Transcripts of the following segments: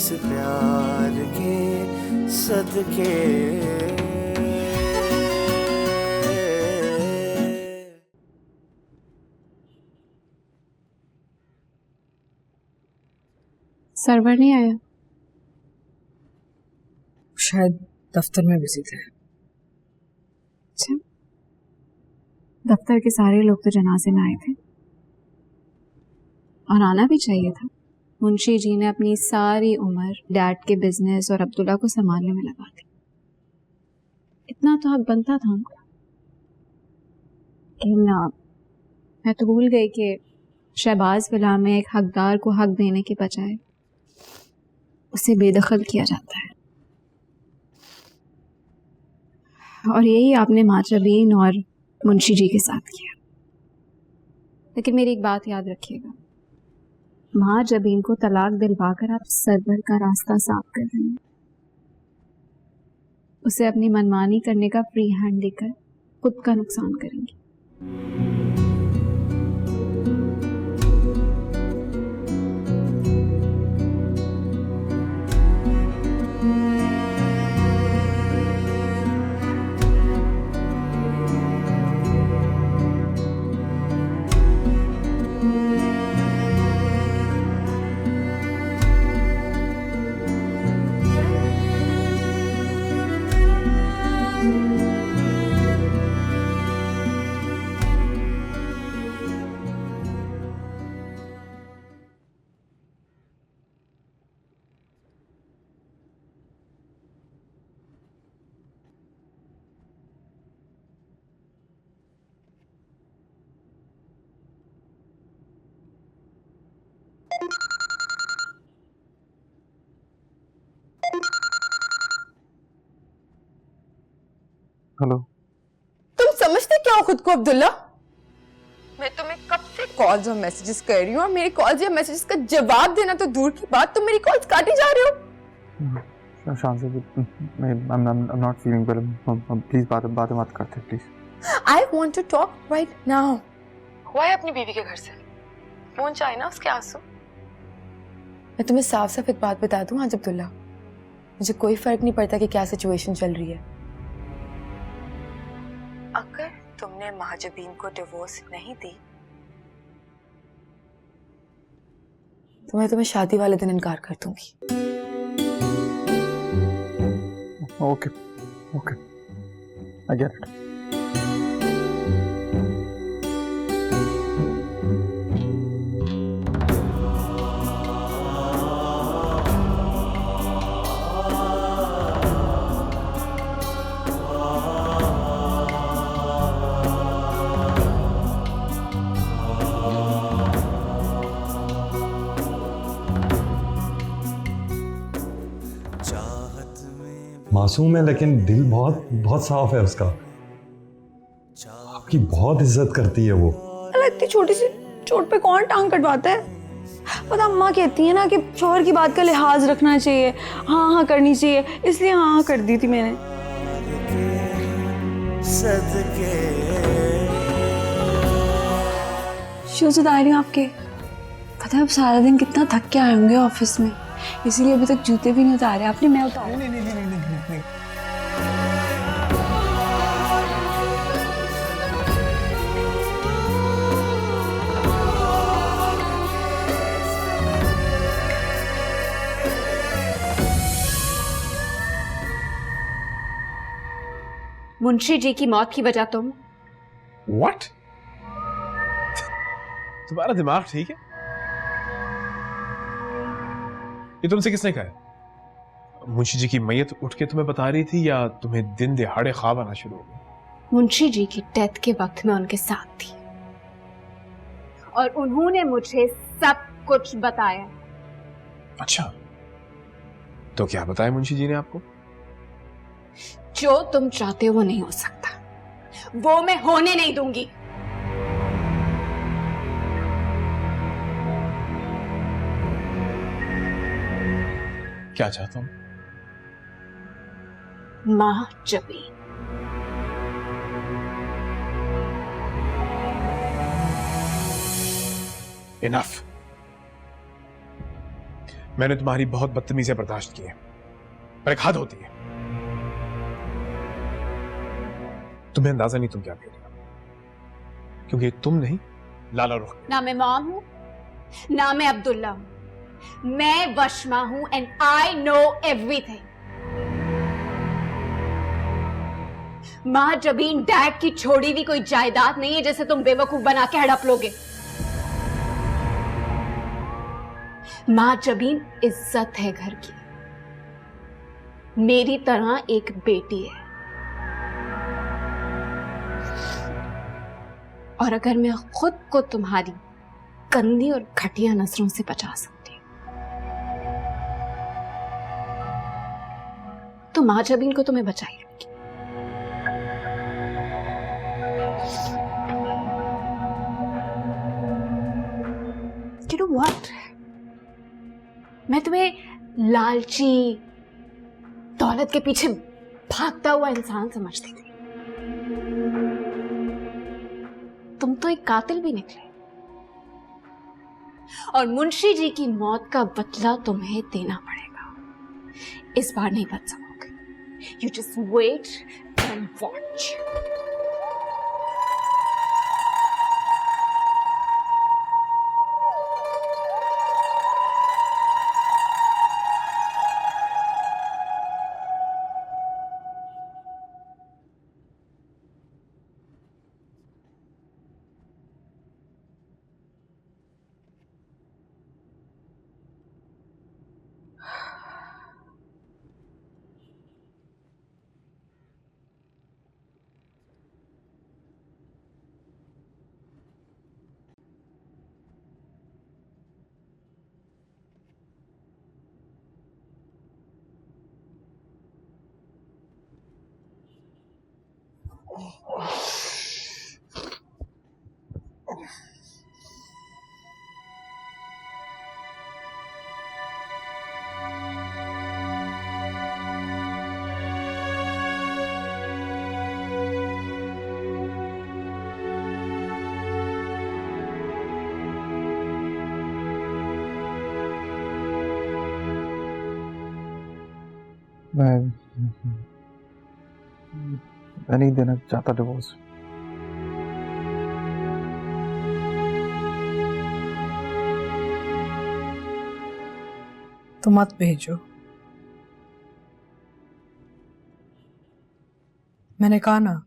इस प्यार के सदके। सर्वर नहीं आया, शायद दफ्तर में बिजी थे। अच्छा, दफ्तर के सारे लोग तो जनाजे में आए थे और आना भी चाहिए था। मुंशी जी ने अपनी सारी उम्र डैड के बिजनेस और अब्दुल्ला को संभालने में लगा दी। इतना तो हक बनता था उनको। लेकिन मैं तो भूल गई कि शहबाज विला में एक हकदार को हक देने के बजाय उसे बेदखल किया जाता है। और यही आपने माजबीन और मुंशी जी के साथ किया। लेकिन मेरी एक बात याद रखिएगा, माँ जबीन को तलाक दिलवाकर आप सरवर का रास्ता साफ कर रहे हैं। उसे अपनी मनमानी करने का फ्री हैंड देकर खुद का नुकसान करेंगी। हेलो, तुम समझते क्या हो खुद को अब्दुल्ला? मैं तुम्हें कब से कॉल्स और मैसेजेस कर रही हूँ और मेरी कॉल्स या मैसेजेस का जवाब देना तो दूर की बात, तुम मेरी कॉल्स काटे जा रहे हो। शांति, I'm not feeling well. Please बातें मत करते please. I want to talk right now. हुआ है अपनी बीवी के घर से, फोन चाहे ना उसके आंसू। मैं तुम्हें साफ साफ एक बात बता दूं आज अब्दुल्ला, मुझे कोई फर्क नहीं पड़ता कि क्या सिचुएशन चल रही है। अगर तुमने महाजबीन को डिवोर्स नहीं दी तो मैं तुम्हें शादी वाले दिन इनकार कर दूंगी। Okay, I get it. मासूम है लेकिन दिल बहुत बहुत साफ है उसका। आपकी बहुत इज्जत करती है वो। इतनी छोटी सी चोट पे कौन टांग कटवाता है? पता अम्मा कहती है ना कि शौहर की बात का लिहाज रखना चाहिए, हाँ हाँ करनी चाहिए, इसलिए हाँ हाँ कर दी थी मैंने। शूज उतार रही हूँ आपके। पता है अब सारा दिन कितना थक के आए होंगे ऑफिस में, इसीलिए अभी तक जूते भी नहीं उतारे आपने। मैं उतारा। नहीं। मुंशी जी की मौत की वजह तुम। What? तुम्हारा दिमाग ठीक है? ये तुमसे किसने कहा? मुंशी जी की मैयत उठ के तुम्हें बता रही थी या तुम्हें दिन दिहाड़े ख्वाब आना शुरू हो गए? मुंशी जी की डेथ के वक्त में उनके साथ थी और उन्होंने मुझे सब कुछ बताया। अच्छा, तो क्या बताया मुंशी जी ने आपको? जो तुम चाहते हो वो नहीं हो सकता, वो मैं होने नहीं दूंगी। क्या चाहता हूं? माँ जबीन। इनफ। मैंने तुम्हारी बहुत बदतमीजी बर्दाश्त की है, पर एक हद होती है। तुम्हें अंदाजा नहीं तुम क्या कह रही हो, क्योंकि तुम नहीं, लाला रुख। ना मैं मॉम हूं, ना मैं अब्दुल्ला हूं, मैं वशमा हूं एंड आई नो एवरीथिंग। मां जबीन डैड की छोड़ी हुई कोई जायदाद नहीं है जिसे तुम बेवकूफ बना के हड़प लोगे। मां जबीन इज्जत है घर की, मेरी तरह एक बेटी है। और अगर मैं खुद को तुम्हारी गंदी और घटिया नजरों से बचा सकती हूं, तो मां जबीन को तुम्हें बचाई रखी। You know what? मैं तुम्हें लालची, दौलत के पीछे भागता हुआ इंसान समझती थी। तुम तो एक कातिल भी निकले, और मुंशी जी की मौत का बदला तुम्हें देना पड़ेगा। इस बार नहीं बच सकोगे। You just wait and watch. मैं नहीं देना चाहता डिवोर्स। तो मत भेजो। मैंने कहा ना,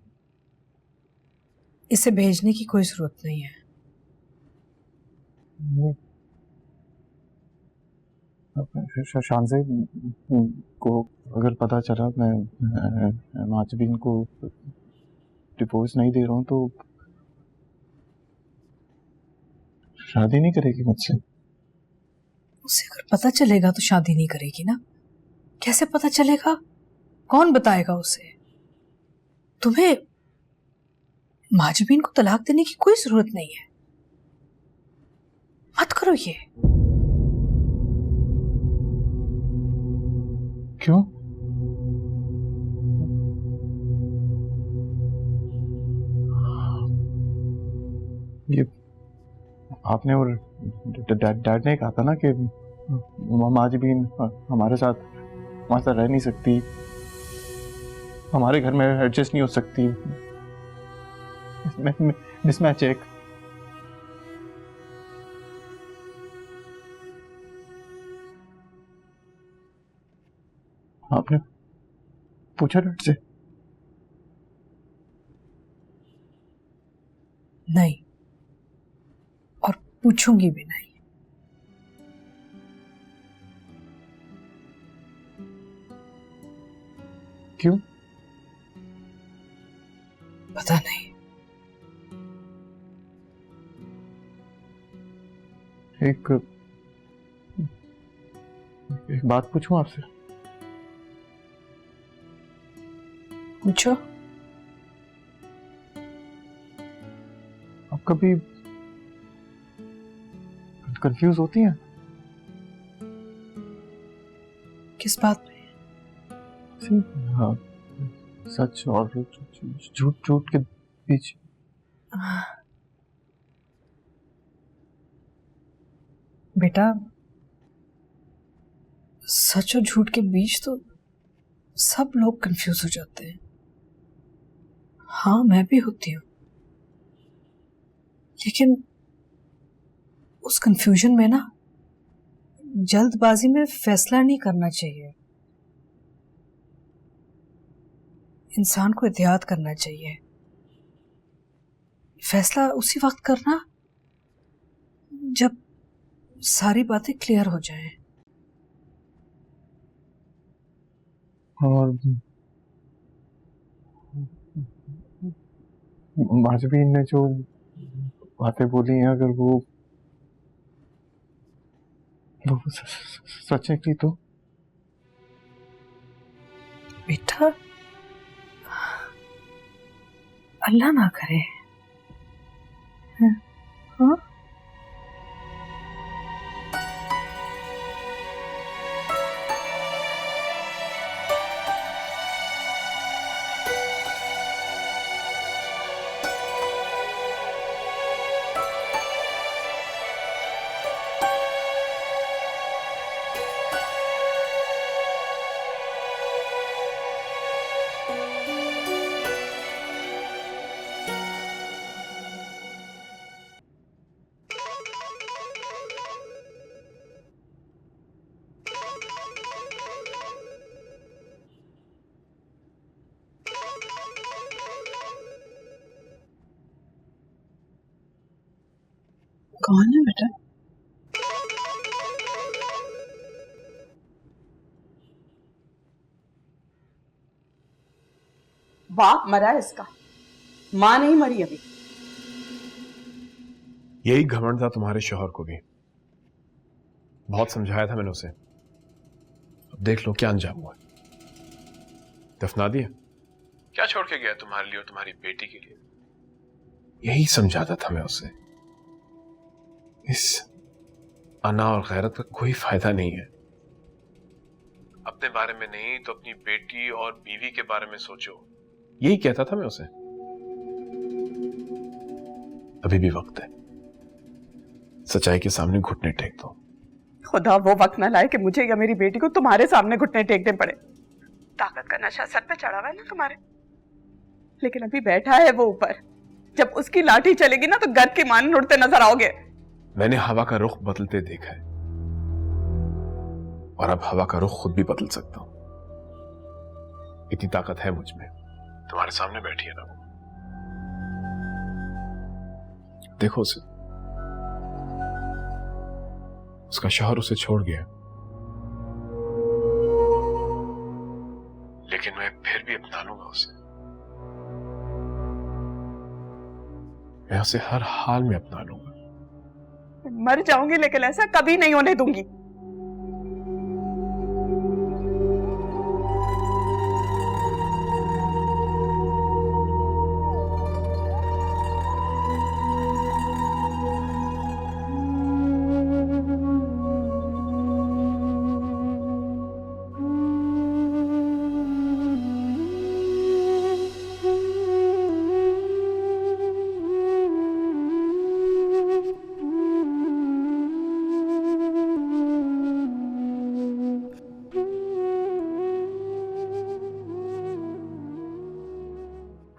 इसे भेजने की कोई जरूरत नहीं है। शानज़े को अगर पता चला मैं माजबीन को डिवोर्स नहीं दे रहा हूँ तो शादी नहीं करेगी मुझसे। उसे अगर पता चलेगा तो शादी नहीं करेगी ना। कैसे पता चलेगा? कौन बताएगा उसे? तुम्हें माजबीन को तलाक देने की कोई जरूरत नहीं है। मत करो ये। क्यों? ये आपने और डैड ने कहा था ना कि माजबीन हमारे साथ रह नहीं सकती, हमारे घर में एडजस्ट नहीं हो सकती। मिसमैच एक। आपने पूछा डैड से? नहीं, और पूछूंगी भी नहीं। क्यों? पता नहीं। एक बात पूछूं आपसे? पूछो। आप कभी कंफ्यूज होती हैं? किस बात में? हाँ, सच और झूठ झूठ के बीच। बेटा, सच और झूठ के बीच तो सब लोग कंफ्यूज हो जाते हैं। हाँ, मैं भी होती हूँ, लेकिन उस कंफ्यूजन में ना जल्दबाजी में फैसला नहीं करना चाहिए। इंसान को एहतियात करना चाहिए। फैसला उसी वक्त करना जब सारी बातें क्लियर हो जाएं। और माजबीन ने जो बातें बोली हैं, अगर वो सच निकली तो? बेटा, अल्लाह ना करे। हाँ? कौन है बेटा? बाप मरा है इसका, मां नहीं मरी अभी। यही घमंड था तुम्हारे शौहर को भी। बहुत समझाया था मैंने उसे। अब देख लो क्या अंजाम हुआ। दफना दिया। क्या छोड़ के गया तुम्हारे लिए और तुम्हारी बेटी के लिए? यही समझाता था मैं उसे। इस अना और गैरत का कोई फायदा नहीं है। अपने बारे में नहीं तो अपनी बेटी और बीवी के बारे में सोचो, यही कहता था मैं उसे। अभी भी वक्त है, सच्चाई के सामने घुटने टेक दो। खुदा वो वक्त ना लाए कि मुझे या मेरी बेटी को तुम्हारे सामने घुटने टेकने पड़े। ताकत का नशा सर पे चढ़ा हुआ है ना तुम्हारे, लेकिन अभी बैठा है वो ऊपर। जब उसकी लाठी चलेगी ना तो गर्द की मान उड़ते नजर आओगे। मैंने हवा का रुख बदलते देखा है और अब हवा का रुख खुद भी बदल सकता हूं। इतनी ताकत है मुझ में। तुम्हारे सामने बैठी है ना वो, देखो उसे। उसका शौहर उसे छोड़ गया, लेकिन मैं फिर भी अपना लूंगा उसे। मैं उसे हर हाल में अपना लूंगा। मर जाऊंगी लेकिन ऐसा कभी नहीं होने दूंगी।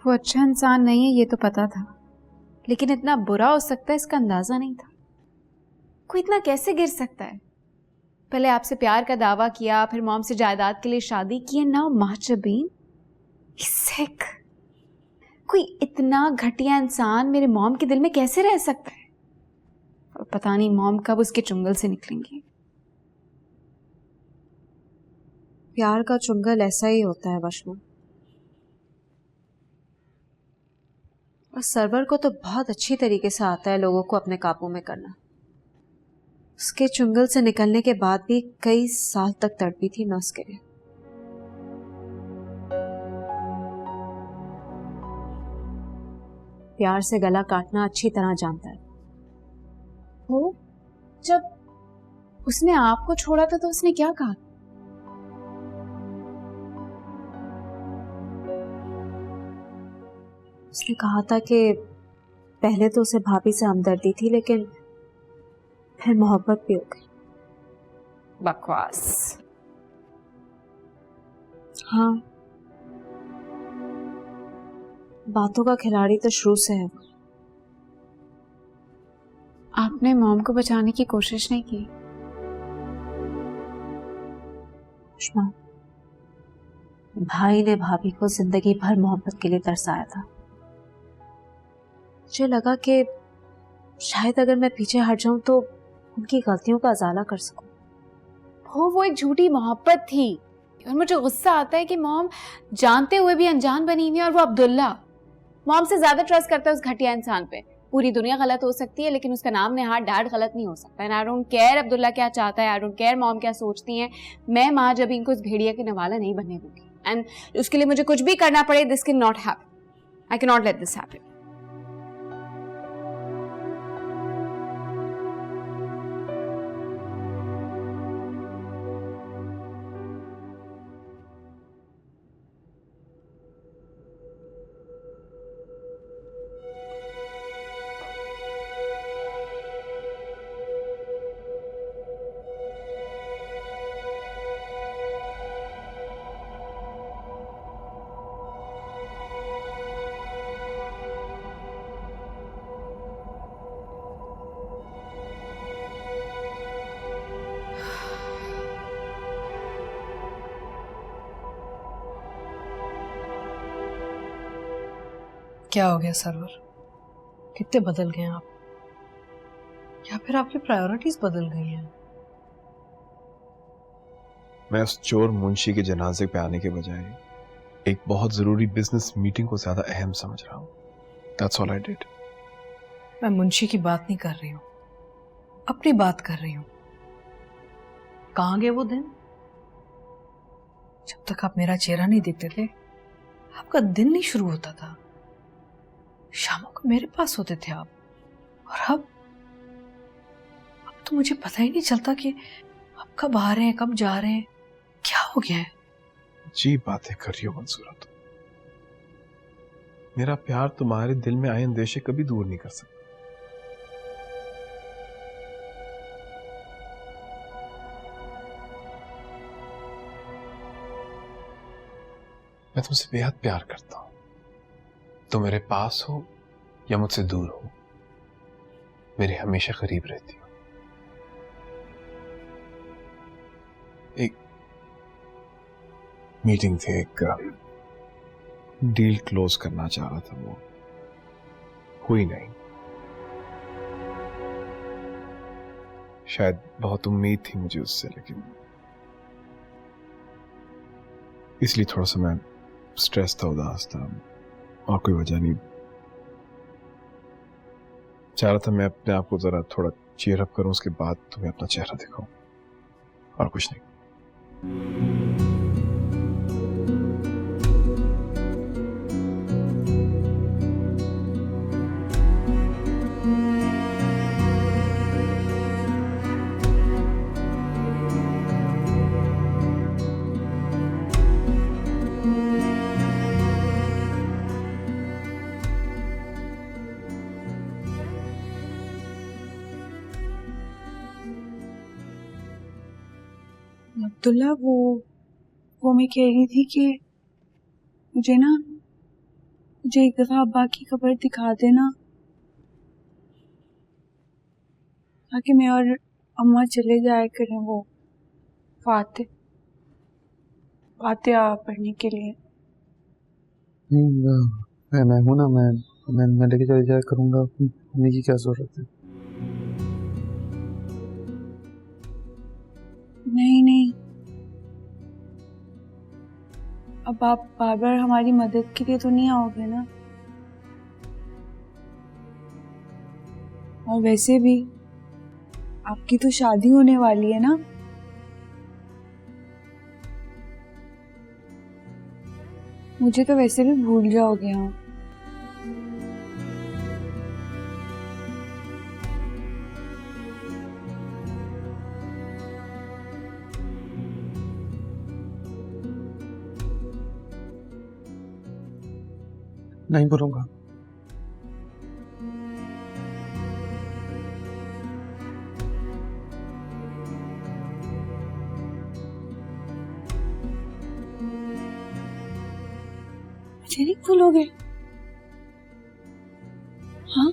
वो अच्छा इंसान नहीं है ये तो पता था, लेकिन इतना बुरा हो सकता है इसका अंदाजा नहीं था। कोई इतना कैसे गिर सकता है? पहले आपसे प्यार का दावा किया, फिर मॉम से जायदाद के लिए शादी की, नाउ महजबीन। सिक। कोई इतना घटिया इंसान मेरे मॉम के दिल में कैसे रह सकता है? और पता नहीं मॉम कब उसके चुंगल से निकलेंगी। प्यार का चुंगल ऐसा ही होता है वशमा। और सरवर को तो बहुत अच्छी तरीके से आता है लोगों को अपने काबू में करना। उसके चुंगल से निकलने के बाद भी कई साल तक तड़पी थी मैं उसके लिए। प्यार से गला काटना अच्छी तरह जानता है वो। जब उसने आपको छोड़ा था तो उसने क्या कहा? उसने कहा था कि पहले तो उसे भाभी से हमदर्दी थी, लेकिन फिर मोहब्बत भी हो गई। बकवास। हाँ, बातों का खिलाड़ी तो शुरू से है। आपने मॉम को बचाने की कोशिश नहीं की? सुषमा, भाई ने भाभी को जिंदगी भर मोहब्बत के लिए तरसाया था। मुझे लगा कि शायद अगर मैं पीछे हट जाऊं तो उनकी गलतियों का अजाला कर सकूं। वो एक झूठी मोहब्बत थी और मुझे गुस्सा आता है कि मॉम जानते हुए भी अनजान बनी हुई है और वो अब्दुल्ला मॉम से ज्यादा ट्रस्ट करता है उस घटिया इंसान पे। पूरी दुनिया गलत हो सकती है लेकिन उसका नाम नेहाद डैड गलत नहीं हो सकता। And I don't care Abdullah क्या चाहता है, आई डोंट केयर मॉम क्या सोचती हैं। मैं माँ जब इनको इस भेड़िया के नवाला नहीं बनने दूंगी एंड उसके लिए मुझे कुछ भी करना पड़े, this can not happen. I can not let this happen. क्या हो गया सरवर? कितने बदल गए आप? या फिर आपकी प्रायोरिटीज बदल गई हैं? मैं उस चोर मुंशी के जनाजे पे आने के बजाय एक बहुत जरूरी बिजनेस मीटिंग को ज्यादा अहम समझ रहा हूँ। That's all I did. मैं मुंशी की बात नहीं कर रही हूँ, अपनी बात कर रही हूँ। कहाँ गए वो दिन जब तक आप मेरा चेहरा नहीं देखते थे? आपका दिन नहीं शुरू होता था, शामों को मेरे पास होते थे आप। और अब तो मुझे पता ही नहीं चलता कि आप कब आ रहे हैं, कब जा रहे हैं। क्या हो गया है? जी बातें कर रही हो मंसूरा तुम। मेरा प्यार तुम्हारे दिल में आए अंदेशे कभी दूर नहीं कर सकता। मैं तुमसे बेहद प्यार करता हूं। तुम मेरे पास हो या मुझसे दूर हो, मेरे हमेशा करीब रहती हो। एक मीटिंग थी, एक डील क्लोज करना चाह रहा था, वो हुई नहीं। शायद बहुत उम्मीद थी मुझे उससे, लेकिन इसलिए थोड़ा सा मैं स्ट्रेस था, उदास था, और कोई वजह नहीं। चाह रहा था मैं अपने आप को जरा थोड़ा चीयर अप करूं, उसके बाद तुम्हें अपना चेहरा दिखाऊं, और कुछ नहीं। अब्दुल्ला, वो मैं कह रही थी कि मुझे एक दफा अब्बा की कब्र दिखा देना, ताकि मैं और अम्मा चले जाया करें वो फातिहा पढ़ने के लिए। मैं हूं ना, मैं लेके चले जाया करूंगा। मम्मी की क्या जरूरत है? नहीं, अब आप बार बार हमारी मदद के लिए तो नहीं आओगे ना? और वैसे भी आपकी तो शादी होने वाली है ना? मुझे तो वैसे भी भूल जाओगे आप। नहीं बोलूंगा। क्लिनिक खोलोगे? हाँ,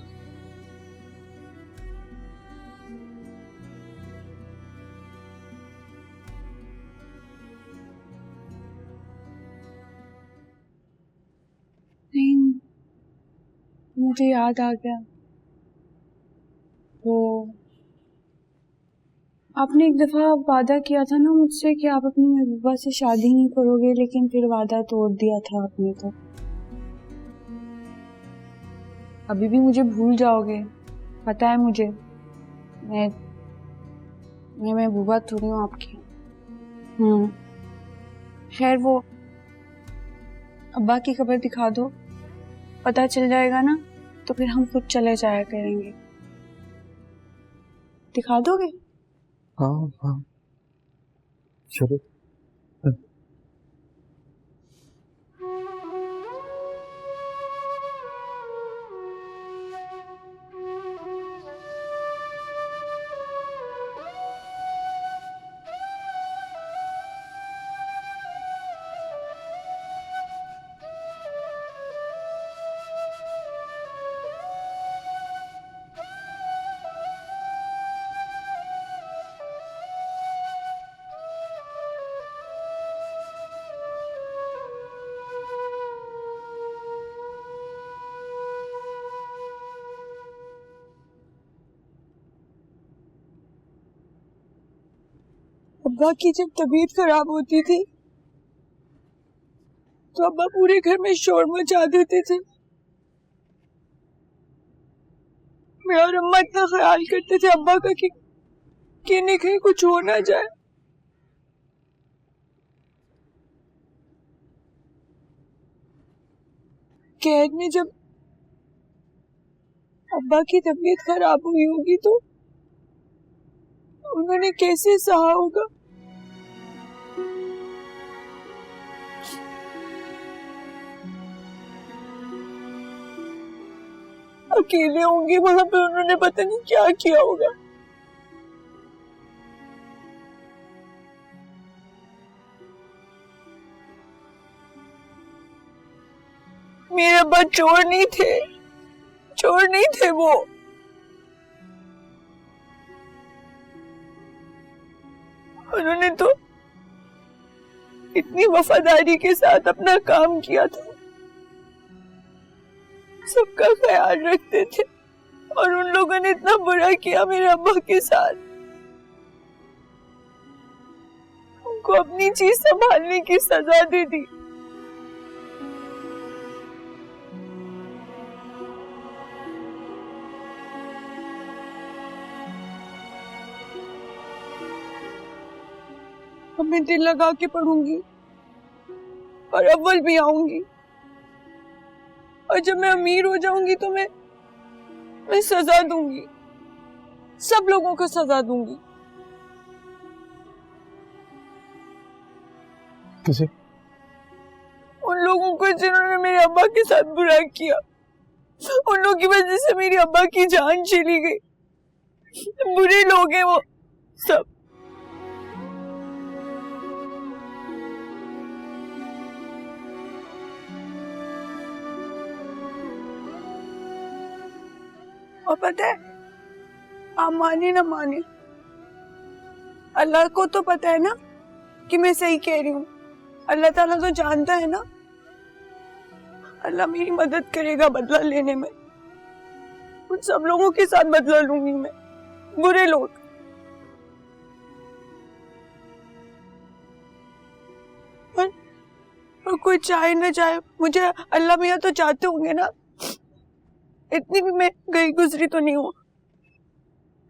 नहीं, मुझे याद आ गया, वो आपने एक दफा वादा किया था ना मुझसे कि आप अपनी महबूबा से शादी नहीं करोगे, लेकिन फिर वादा तोड़ दिया था आपने। तो अभी भी मुझे भूल जाओगे, पता है मुझे। मैं महबूबा थोड़ी हूँ आपकी। खैर, वो अब्बा की खबर दिखा दो, पता चल जाएगा ना, तो फिर हम खुद चले जाया करेंगे। दिखा दोगे? हाँ हाँ, चलो। अब्बा की जब तबीयत खराब होती थी तो अब्बा पूरे घर में शोर मचा देते थे। मैं और अम्मा इतना ख्याल करते थे अब्बा का कि नहीं कहीं कुछ हो ना जाए। कैद में जब अब्बा की तबीयत खराब हुई होगी तो उन्होंने कैसे सहा होगा। अकेले होंगे वहां पे, उन्होंने पता नहीं क्या किया होगा। मेरे अब्बा चोर नहीं थे, चोर नहीं थे वो। उन्होंने तो इतनी वफादारी के साथ अपना काम किया था, सबका ख्याल रखते थे, और उन लोगों ने इतना बुरा किया मेरे अब्बा के साथ। उनको अपनी चीज संभालने की सजा दे दी। अब मैं दिल लगा के पढ़ूंगी और अव्वल भी आऊंगी, और जब मैं अमीर हो जाऊंगी तो मैं सजा दूंगी, सब लोगों को सजा दूंगी। किसे? उन लोगों को जिन्होंने मेरे अब्बा के साथ बुरा किया, उन लोगों की वजह से मेरे अब्बा की जान चली गई। बुरे लोग हैं वो सब। और पता है, आप माने ना माने, अल्लाह को तो पता है ना कि मैं सही कह रही हूँ। अल्लाह ताला तो जानता है ना। अल्लाह मेरी मदद करेगा बदला लेने में। उन सब लोगों के साथ बदला लूंगी मैं, बुरे लोग। और कोई चाहे ना चाहे, मुझे अल्लाह मियाँ तो चाहते होंगे ना। इतनी भी मैं गई गुजरी तो नहीं हूँ,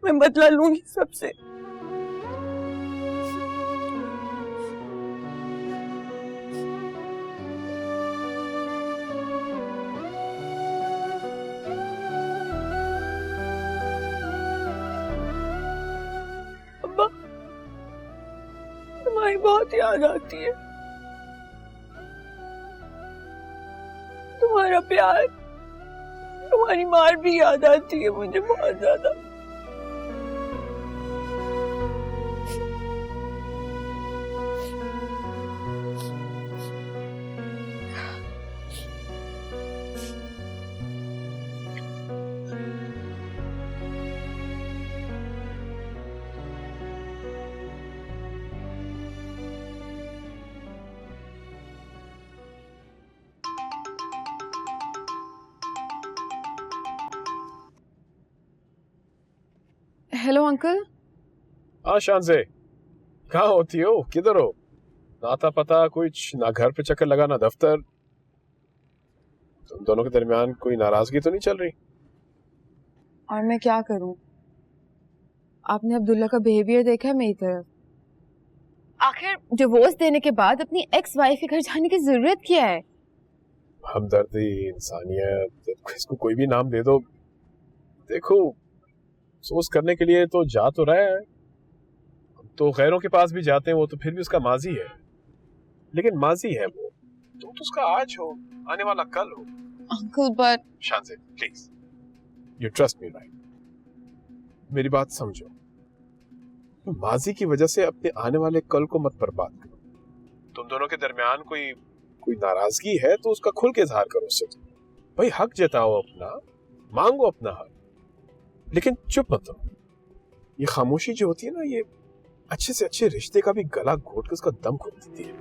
मैं बदला लूंगी सबसे। अब्बा, तुम्हारी बहुत याद आती है, तुम्हारा प्यार, तुम्हारी मार भी याद आती है मुझे बहुत ज्यादा। Hello uncle. हाँ शान से, कहाँ होती हो, किधर हो? नाता पता कुछ ना, घर पे चक्कर लगा ना दफ्तर। तुम दोनों के दरमियान कोई नाराजगी तो नहीं चल रही? और मैं क्या करूं, आपने अब्दुल्ला का बिहेवियर देखा है मेरी तरफ। आखिर डिवोर्स देने के बाद अपनी एक्स वाइफ के घर जाने की जरूरत क्या है? हमदर्दी, इंसानियत, इसको कोई भी नाम दे दो। देखो, अफसोस करने के लिए तो जा तो रहा है, तो गैरों के पास भी जाते हैं, वो तो फिर भी उसका माजी है। लेकिन माजी है वो, तुम तो उसका आज हो, आने वाला कल हो। अंकल बट शान से please, you trust me right, मेरी बात समझो। माजी की वजह से अपने आने वाले कल को मत बर्बाद करो। तुम दोनों के दरमियान कोई नाराजगी है तो उसका खुल के इजहार करो उससे। भाई हक जताओ अपना, मांगो अपना हक, लेकिन चुप मत रहो। ये खामोशी जो होती है ना, ये अच्छे से अच्छे रिश्ते का भी गला घोट के उसका दम खोल देती है।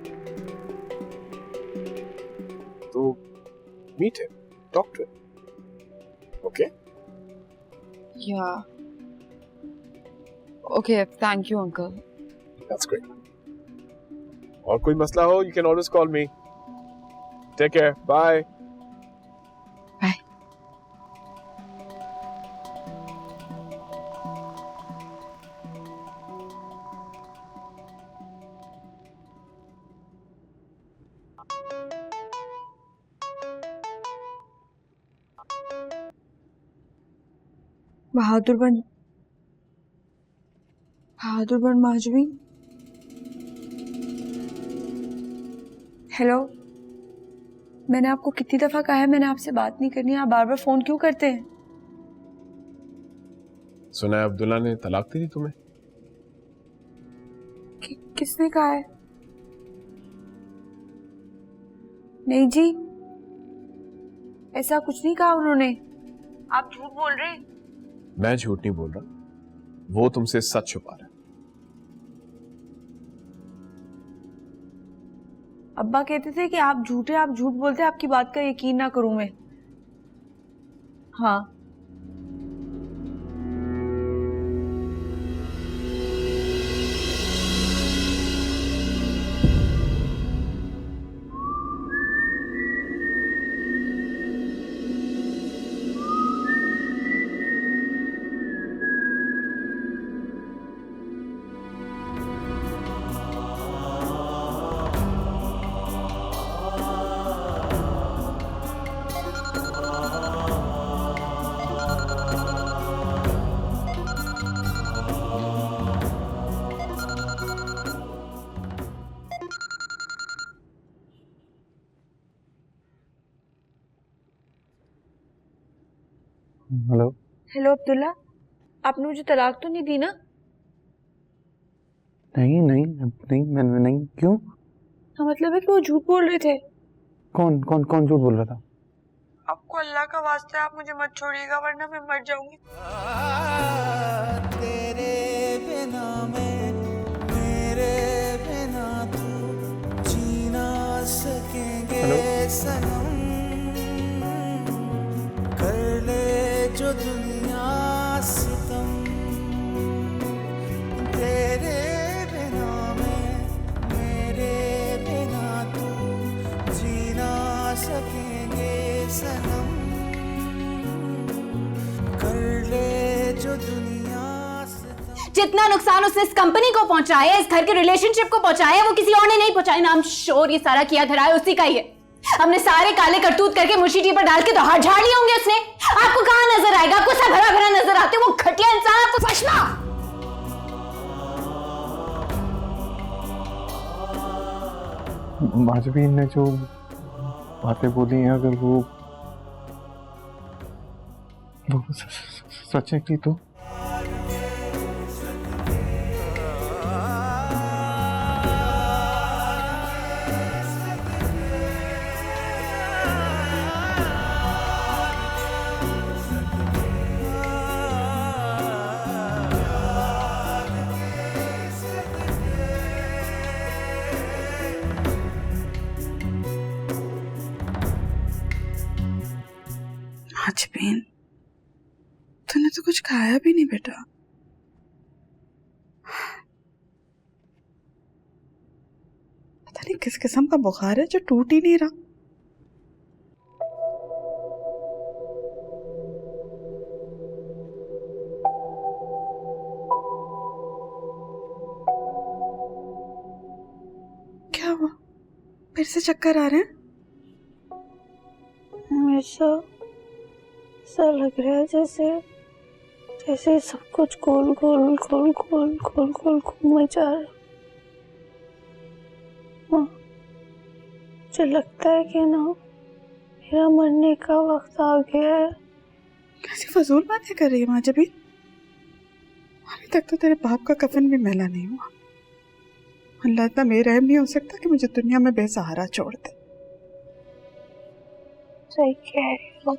तो मीट है, टॉक टू हिम, ओके? या okay, thank you uncle. That's great. और कोई मसला हो, you can always call me. Take care, bye. Bye. बहादुर बन माजवी। हेलो, मैंने आपको कितनी दफा कहा है मैंने आपसे बात नहीं करनी, आप बार बार फोन क्यों करते हैं? सुना है अब्दुल्ला ने तलाक दे दी तुम्हें? किसने कहा है? नहीं जी, ऐसा कुछ नहीं कहा उन्होंने, आप झूठ बोल रहे हैं। मैं झूठ नहीं बोल रहा, वो तुमसे सच छुपा रहा है। अब्बा कहते थे कि आप झूठे, आप झूठ बोलते, आपकी बात का यकीन ना करूं मैं। हाँ, हेलो। हेलो अब्दुल्ला, आपने मुझे तलाक तो नहीं दी ना? नहीं नहीं नहीं, मैंने नहीं। क्यों? हाँ, मतलब है कि वो झूठ बोल रहे थे। कौन कौन कौन झूठ बोल रहा था? आपको अल्लाह का वास्ता है, आप मुझे मत छोड़िएगा वरना मैं मर जाऊंगी। तेरे बिना मैं, मेरे बिना तू जी ना सकेंगे सनम। कर ले जो दुनिया सितम, तेरे बिना मैं, मेरे बिना तू जी ना सकेंगे सनम। कर ले जो दुनिया सितम। जितना नुकसान उसने इस कंपनी को पहुंचाया, इस घर के रिलेशनशिप को पहुंचाया, वो किसी और ने नहीं पहुंचाया। नाम शोर ये सारा किया धरा है उसी का ही है। हमने सारे काले करतूत करके मुर्शी जी पर डाल के तो हाथ झाड़ लिए होंगे उसने। आपको कहां नजर आएगा? आपको सब भरा भरा नजर आते, वो घटिया इंसान आपको फशना। माजवी ने जो बातें बोली हैं, अगर वो सच निकली तो? आज बहन, तूने तो कुछ खाया भी नहीं बेटा। नहीं किस किस्म का बुखार है जो टूट ही नहीं रहा। क्या हुआ, फिर से चक्कर आ रहे हैं? ऐसा ऐसा लग रहा है जैसे जैसे सब कुछ गोल गोल गोल गोल गोल गोल घूमे जा रहा है। मुझे लगता है कि ना मेरा मरने का वक्त आ गया है। कैसी फजूल बातें कर रही है माँ जबीन? अभी तक तो तेरे बाप का कफन भी मैला नहीं हुआ। अल्लाह इतना बेरहम नहीं हो सकता कि मुझे दुनिया में बेसहारा छोड़ दे। सही कह रही हो,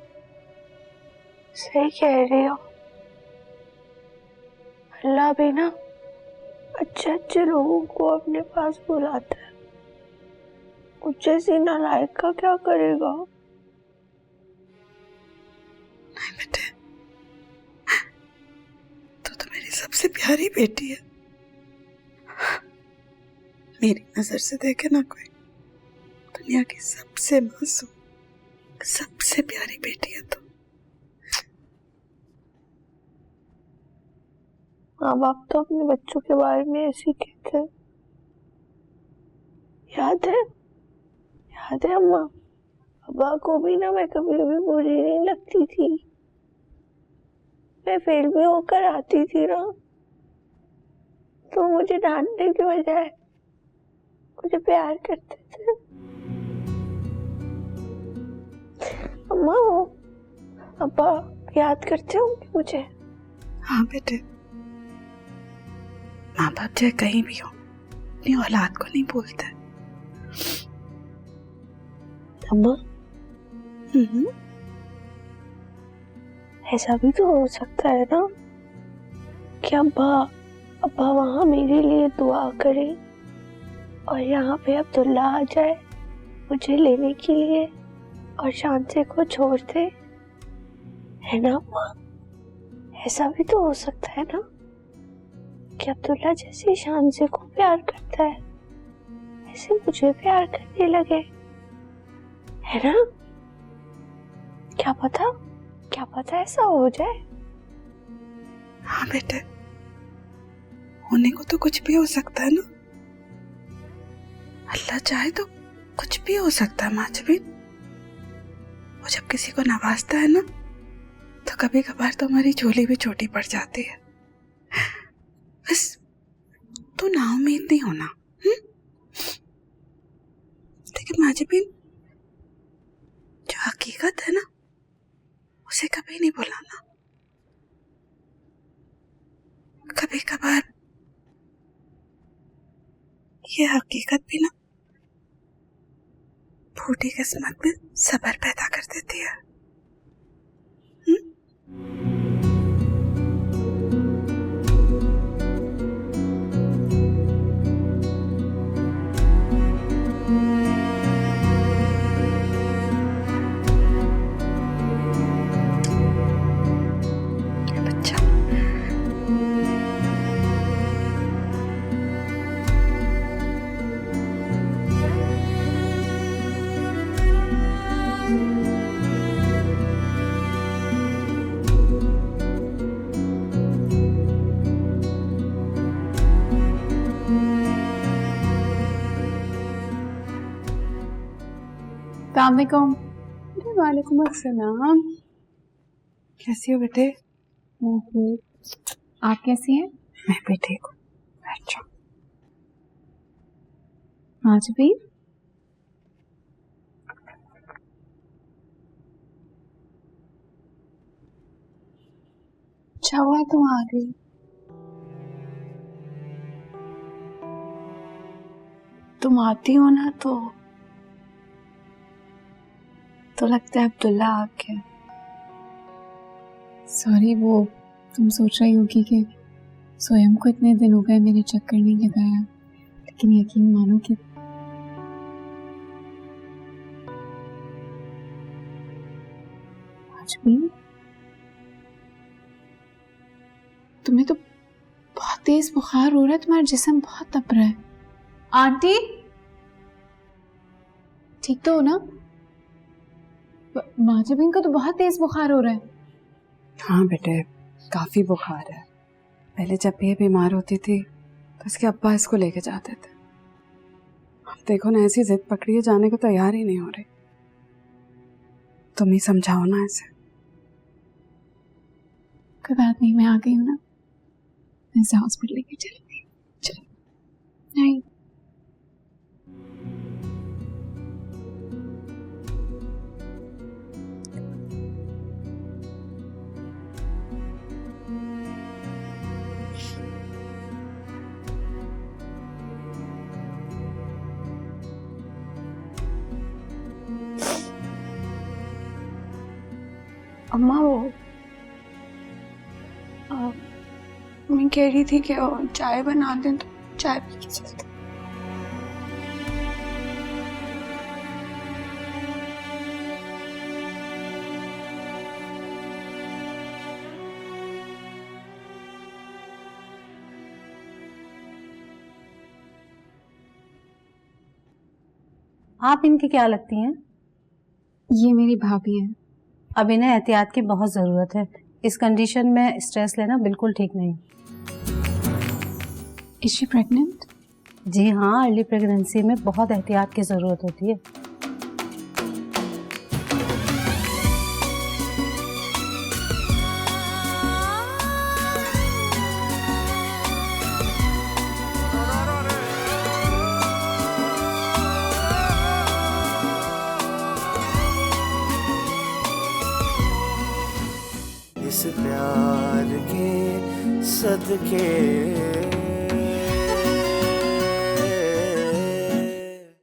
सही कह रही हो। अल्लाह भी ना अच्छे अच्छे लोगों को अपने पास बुलाता है, कुछ जैसी नालायक का क्या करेगा। नहीं बेटे, तो मेरी सबसे प्यारी बेटी है। मेरी नजर से देखे ना कोई, दुनिया की सबसे मासूम सबसे प्यारी बेटी है तो। माँ बाप तो अपने बच्चों के बारे में ऐसे ही कहते हैं। याद है अम्मा, अब्बा को भी ना मैं कभी भी बुरी नहीं लगती थी। मैं फेल भी होकर आती थी ना, तो मुझे डांटने के बजाय मुझे प्यार करते थे। अम्मा, अब्बा याद करते होंगे मुझे? हाँ बेटे, माँ बाप चाहे कहीं भी हो अपनी औलाद को नहीं भूलते। अम्मा, ऐसा भी तो हो सकता है ना कि अब्बा वहां मेरे लिए दुआ करे और यहाँ पे अब्दुल्ला आ जाए मुझे लेने के लिए और शांति को छोड़ दे, है ना अम्मा? ऐसा भी तो हो सकता है ना कि अब्दुल्ला जैसे शांति को प्यार करता है ऐसे मुझे प्यार करने लगे, है ना? क्या पता ऐसा हो जाए। हाँ बेटे, होने को तो कुछ भी हो सकता है ना। अल्लाह चाहे तो कुछ भी हो सकता है माँ जबीन। वो जब किसी को नवाजता है ना तो कभी कभार तो हमारी झोली भी छोटी पड़ जाती है। बस तू नाउम्मीद नहीं होना। देखिए माँ जबीन, जो हकीकत है ना उसे कभी नहीं भुलाना। कभी कभार ये हकीकत भी ना फूटी किस्मत में सब्र पैदा कर देती है। बच्चा वालेकुम अस्सलाम। कैसी हो बेटे? आप कैसी हैं? मैं भी ठीक हूँ। अच्छा आज भी अच्छा हुआ तुम आ गई। तुम आती हो ना तो लगता है अब्दुल्ला आ गया। सॉरी, वो तुम सोच रही होगी कि स्वयं को इतने दिन हो गए मेरे चक्कर नहीं लगाया, लेकिन यकीन मानो कि आज भी तुम्हें तो बहुत तेज बुखार हो रहा है, तुम्हारा जिस्म बहुत तप रहा है। आंटी, ठीक तो हो ना? माँ जबीन को तो बहुत तेज बुखार हो रहा है। हाँ बेटे, काफी बुखार है। पहले जब भी ये बीमार होती थी तो इसके अब्बा इसको लेके जाते थे। अब देखो ना, ऐसी जिद पकड़ी है, जाने को तैयार ही नहीं हो रही। तुम ही समझाओ ना इसे। कोई बात नहीं, मैं आ गई हूँ ना, मैं इसे हॉस्पिटल लेके चलूंगी। चलो। नहीं, अम्मा वो मैं कह रही थी कि चाय बना दें तो चाय पी के चलते। आप इनकी क्या लगती हैं? ये मेरी भाभी है। अब इन्हें एहतियात की बहुत ज़रूरत है। इस कंडीशन में स्ट्रेस लेना बिल्कुल ठीक नहीं। Is she pregnant? जी हाँ, अर्ली प्रेगनेंसी में बहुत एहतियात की ज़रूरत होती है। इस प्यार के सदके